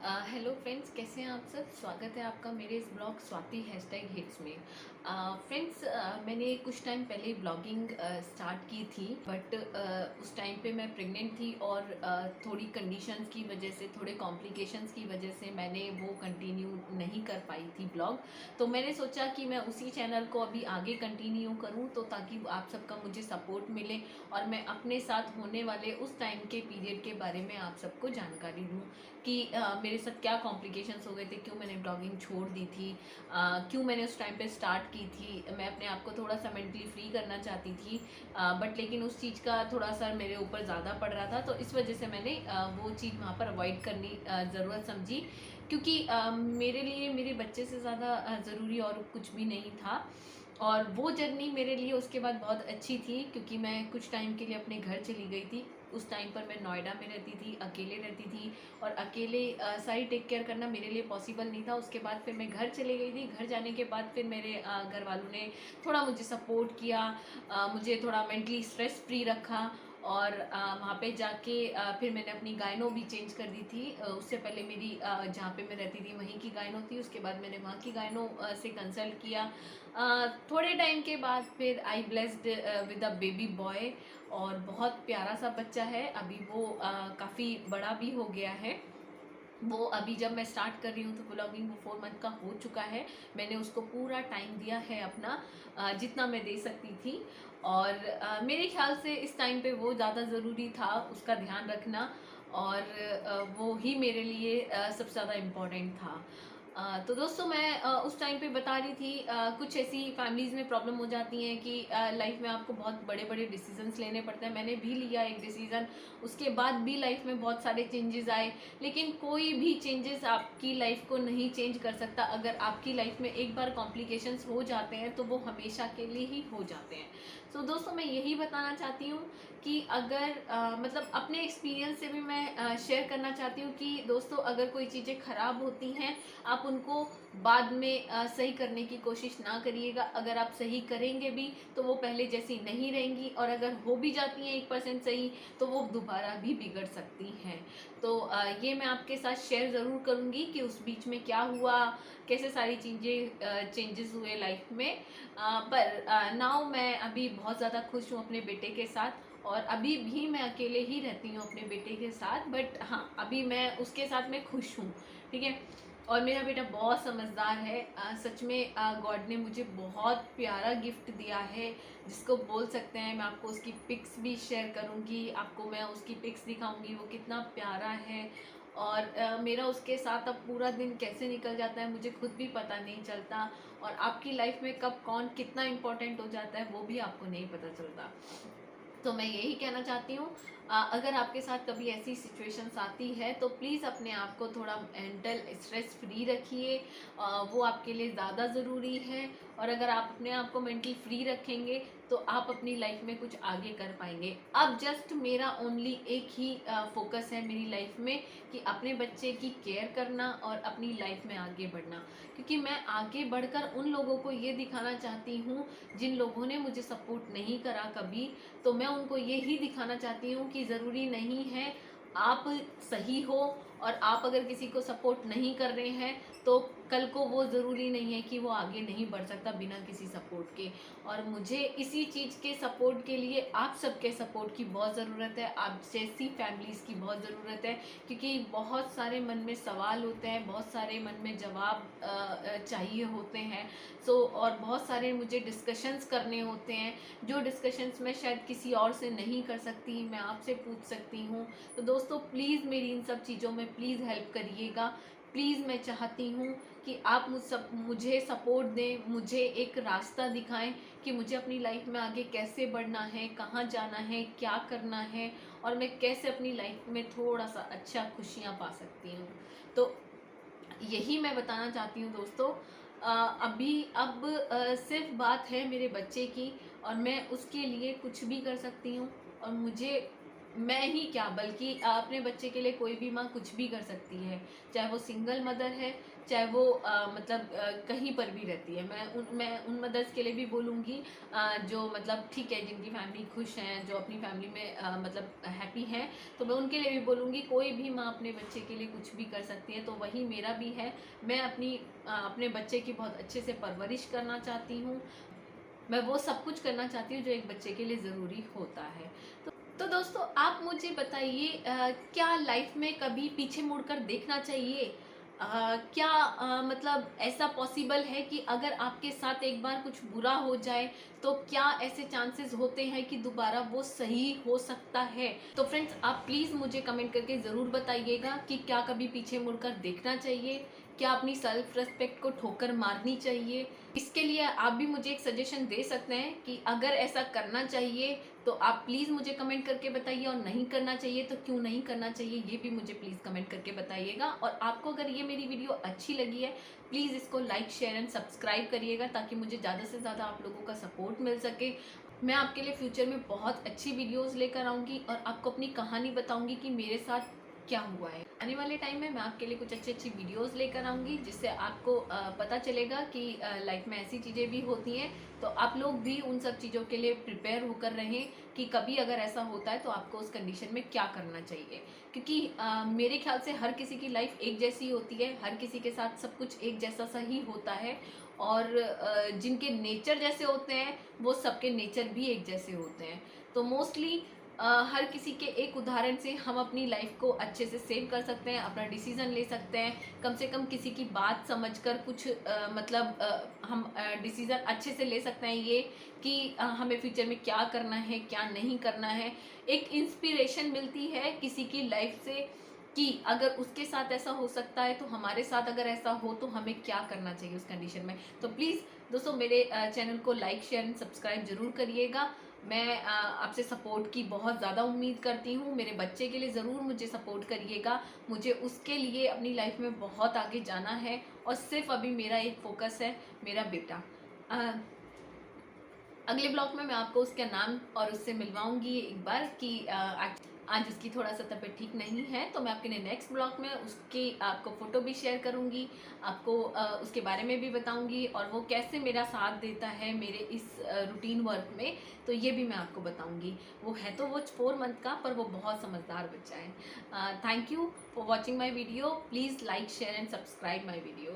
Hello friends, कैसे हैं आप सब। स्वागत है आपका मेरे इस ब्लॉग स्वाति #हिट्स में। फ्रेंड्स, मैंने कुछ टाइम पहले ब्लॉगिंग स्टार्ट की थी, बट उस टाइम पे मैं प्रेग्नेंट थी और थोड़ी कंडीशंस की वजह से, थोड़े कॉम्प्लिकेशंस की वजह से मैंने वो कंटिन्यू नहीं कर पाई थी ब्लॉग। तो मैंने सोचा कि मैं उसी चैनल को अभी आगे कंटिन्यू करूं, तो ताकि आप सबका मुझे सपोर्ट मिले और मैं अपने साथ होने वाले उस टाइम के पीरियड के बारे में आप सबको जानकारी दूं कि मेरे साथ क्या कॉम्प्लिकेशंस हो गए थे, क्यों मैंने ब्लॉगिंग छोड़ दी थी, क्यों मैंने उस टाइम पे स्टार्ट की थी। मैं अपने आप को थोड़ा सा मेंटली फ्री करना चाहती थी, बट लेकिन उस चीज़ का थोड़ा सा मेरे ऊपर ज़्यादा पड़ रहा था, तो इस वजह से मैंने वो चीज़ वहाँ पर अवॉइड करनी ज़रूरत समझी। क्योंकि मेरे लिए मेरे बच्चे से ज़्यादा ज़रूरी और कुछ भी नहीं था। और वो जर्नी मेरे लिए उसके बाद बहुत अच्छी थी, क्योंकि मैं कुछ टाइम के लिए अपने घर चली गई थी। उस टाइम पर मैं नोएडा में रहती थी, अकेले रहती थी, और अकेले सारी टेक केयर करना मेरे लिए पॉसिबल नहीं था। उसके बाद फिर मैं घर चली गई थी। घर जाने के बाद फिर मेरे घर वालों ने थोड़ा मुझे सपोर्ट किया, मुझे थोड़ा मेंटली स्ट्रेस फ्री रखा। और वहाँ पे जाके फिर मैंने अपनी गायनो भी चेंज कर दी थी। उससे पहले मेरी जहाँ पे मैं रहती थी वहीं की गायनो थी, उसके बाद मैंने वहाँ की गायनो से कंसल्ट किया। थोड़े टाइम के बाद फिर I blessed with a baby boy, और बहुत प्यारा सा बच्चा है। अभी वो काफ़ी बड़ा भी हो गया है। वो अभी जब मैं स्टार्ट कर रही हूँ तो ब्लॉगिंग वो 4 मंथ का हो चुका है। मैंने उसको पूरा टाइम दिया है अपना, जितना मैं दे सकती थी। और मेरे ख्याल से इस टाइम पे वो ज़्यादा ज़रूरी था, उसका ध्यान रखना। और वो ही मेरे लिए सबसे ज़्यादा इम्पोर्टेंट था। तो दोस्तों, मैं उस टाइम पे बता रही थी, कुछ ऐसी फैमिलीज़ में प्रॉब्लम हो जाती हैं कि लाइफ में आपको बहुत बड़े बड़े डिसीजंस लेने पड़ते हैं। मैंने भी लिया एक डिसीज़न, उसके बाद भी लाइफ में बहुत सारे चेंजेस आए। लेकिन कोई भी चेंजेस आपकी लाइफ को नहीं चेंज कर सकता। अगर आपकी लाइफ में एक बार कॉम्प्लिकेशंस हो जाते हैं तो वो हमेशा के लिए ही हो जाते हैं। सो दोस्तों, मैं यही बताना चाहती हूँ कि अगर मतलब अपने एक्सपीरियंस से भी मैं शेयर करना चाहती हूँ कि दोस्तों, अगर कोई चीज़ें ख़राब होती हैं, आप उनको बाद में सही करने की कोशिश ना करिएगा। अगर आप सही करेंगे भी तो वो पहले जैसी नहीं रहेंगी, और अगर हो भी जाती हैं 1% सही, तो वो दोबारा भी बिगड़ सकती हैं। तो ये मैं आपके साथ शेयर ज़रूर करूँगी कि उस बीच में क्या हुआ, कैसे सारी चीज़ें चेंजेस हुए लाइफ में। पर नाउ मैं अभी बहुत ज़्यादा खुश हूँ अपने बेटे के साथ, और अभी भी मैं अकेले ही रहती हूँ अपने बेटे के साथ। बट हाँ, अभी मैं उसके साथ मैं खुश हूँ, ठीक है। और मेरा बेटा बहुत समझदार है। सच में गॉड ने मुझे बहुत प्यारा गिफ्ट दिया है, जिसको बोल सकते हैं। मैं आपको उसकी पिक्स भी शेयर करूँगी, आपको मैं उसकी पिक्स दिखाऊंगी, वो कितना प्यारा है। और मेरा उसके साथ अब पूरा दिन कैसे निकल जाता है मुझे खुद भी पता नहीं चलता। और आपकी लाइफ में कब कौन कितना इम्पोर्टेंट हो जाता है वो भी आपको नहीं पता चलता। तो मैं यही कहना चाहती हूँ, अगर आपके साथ कभी ऐसी सिचुएशंस आती है तो प्लीज़ अपने आप को थोड़ा मेंटल स्ट्रेस फ्री रखिए। वो आपके लिए ज़्यादा ज़रूरी है। और अगर आप अपने आप को मेंटली फ्री रखेंगे तो आप अपनी लाइफ में कुछ आगे कर पाएंगे। अब जस्ट मेरा ओनली एक ही फोकस है मेरी लाइफ में, कि अपने बच्चे की केयर करना और अपनी लाइफ में आगे बढ़ना। क्योंकि मैं आगे बढ़कर उन लोगों को ये दिखाना चाहती हूँ जिन लोगों ने मुझे सपोर्ट नहीं करा कभी। तो मैं उनको यही दिखाना चाहती हूँ कि ज़रूरी नहीं है आप सही हो, और आप अगर किसी को सपोर्ट नहीं कर रहे हैं तो कल को वो ज़रूरी नहीं है कि वो आगे नहीं बढ़ सकता बिना किसी सपोर्ट के। और मुझे इसी चीज़ के सपोर्ट के लिए आप सबके सपोर्ट की बहुत ज़रूरत है, आप जैसी फैमिलीज़ की बहुत ज़रूरत है। क्योंकि बहुत सारे मन में सवाल होते हैं, बहुत सारे मन में जवाब चाहिए होते हैं। और बहुत सारे मुझे डिस्कशंस करने होते हैं, जो डिस्कशंस मैं शायद किसी और से नहीं कर सकती, मैं आपसे पूछ सकती हूँ। तो दोस्तों, प्लीज़ मेरी इन सब चीज़ों में प्लीज़ हेल्प करिएगा। प्लीज़ मैं चाहती हूँ कि आप मुझे सपोर्ट दें, मुझे एक रास्ता दिखाएं कि मुझे अपनी लाइफ में आगे कैसे बढ़ना है, कहाँ जाना है, क्या करना है, और मैं कैसे अपनी लाइफ में थोड़ा सा अच्छा खुशियाँ पा सकती हूँ। तो यही मैं बताना चाहती हूँ दोस्तों। अब सिर्फ बात है मेरे बच्चे की, और मैं उसके लिए कुछ भी कर सकती हूँ। और मुझे मैं ही क्या बल्कि अपने बच्चे के लिए कोई भी माँ कुछ भी कर सकती है, चाहे वो सिंगल मदर है, चाहे वो मतलब कहीं पर भी रहती है। मैं उन मदर्स के लिए भी बोलूँगी जो मतलब ठीक है, जिनकी फैमिली खुश हैं, जो अपनी फैमिली में मतलब हैप्पी हैं, तो मैं उनके लिए भी बोलूँगी कोई भी माँ अपने बच्चे के लिए कुछ भी कर सकती है। तो वही मेरा भी है। मैं अपने बच्चे की बहुत अच्छे से परवरिश करना चाहती हूँ। मैं वो सब कुछ करना चाहती हूँ जो एक बच्चे के लिए ज़रूरी होता है। तो दोस्तों, आप मुझे बताइए, क्या लाइफ में कभी पीछे मुड़कर देखना चाहिए? क्या मतलब ऐसा पॉसिबल है कि अगर आपके साथ एक बार कुछ बुरा हो जाए तो क्या ऐसे चांसेस होते हैं कि दोबारा वो सही हो सकता है? तो फ्रेंड्स, आप प्लीज़ मुझे कमेंट करके ज़रूर बताइएगा कि क्या कभी पीछे मुड़कर देखना चाहिए? क्या अपनी सेल्फ रेस्पेक्ट को ठोकर मारनी चाहिए? इसके लिए आप भी मुझे एक सजेशन दे सकते हैं कि अगर ऐसा करना चाहिए तो आप प्लीज़ मुझे कमेंट करके बताइए, और नहीं करना चाहिए तो क्यों नहीं करना चाहिए ये भी मुझे प्लीज़ कमेंट करके बताइएगा। और आपको अगर ये मेरी वीडियो अच्छी लगी है, प्लीज़ इसको लाइक, शेयर एंड सब्सक्राइब करिएगा, ताकि मुझे ज़्यादा से ज़्यादा आप लोगों का सपोर्ट मिल सके। मैं आपके लिए फ्यूचर में बहुत अच्छी वीडियोज़ लेकर आऊँगी और आपको अपनी कहानी बताऊँगी कि मेरे साथ क्या हुआ है। आने वाले टाइम में मैं आपके लिए कुछ अच्छी वीडियोस लेकर आऊँगी, जिससे आपको पता चलेगा कि लाइफ में ऐसी चीज़ें भी होती हैं। तो आप लोग भी उन सब चीज़ों के लिए प्रिपेयर होकर रहें कि कभी अगर ऐसा होता है तो आपको उस कंडीशन में क्या करना चाहिए। क्योंकि मेरे ख्याल से हर किसी की लाइफ एक जैसी होती है, हर किसी के साथ सब कुछ एक जैसा सा ही होता है। और जिनके नेचर जैसे होते हैं वो सबके नेचर भी एक जैसे होते हैं। तो मोस्टली हर किसी के एक उदाहरण से हम अपनी लाइफ को अच्छे से सेव कर सकते हैं, अपना डिसीजन ले सकते हैं। कम से कम किसी की बात समझकर कुछ मतलब हम डिसीजन अच्छे से ले सकते हैं, ये कि हमें फ्यूचर में क्या करना है, क्या नहीं करना है। एक इंस्पिरेशन मिलती है किसी की लाइफ से कि अगर उसके साथ ऐसा हो सकता है तो हमारे साथ अगर ऐसा हो तो हमें क्या करना चाहिए उस कंडीशन में। तो प्लीज़ दोस्तों, मेरे चैनल को लाइक, शेयर एंड सब्सक्राइब जरूर करिएगा। मैं आपसे सपोर्ट की बहुत ज़्यादा उम्मीद करती हूँ। मेरे बच्चे के लिए ज़रूर मुझे सपोर्ट करिएगा। मुझे उसके लिए अपनी लाइफ में बहुत आगे जाना है, और सिर्फ अभी मेरा एक फोकस है, मेरा बेटा। अगले ब्लॉग में मैं आपको उसका नाम और उससे मिलवाऊंगी एक बार कि आज उसकी थोड़ा सा तबीयत ठीक नहीं है। तो मैं आपके लिए नेक्स्ट ब्लॉग में उसकी आपको फ़ोटो भी शेयर करूंगी, आपको उसके बारे में भी बताऊंगी, और वो कैसे मेरा साथ देता है मेरे इस रूटीन वर्क में, तो ये भी मैं आपको बताऊंगी। वो है तो वो 4 मंथ का, पर वो बहुत समझदार बच्चा है। Thank you for watching my video. Please like, share and subscribe my video.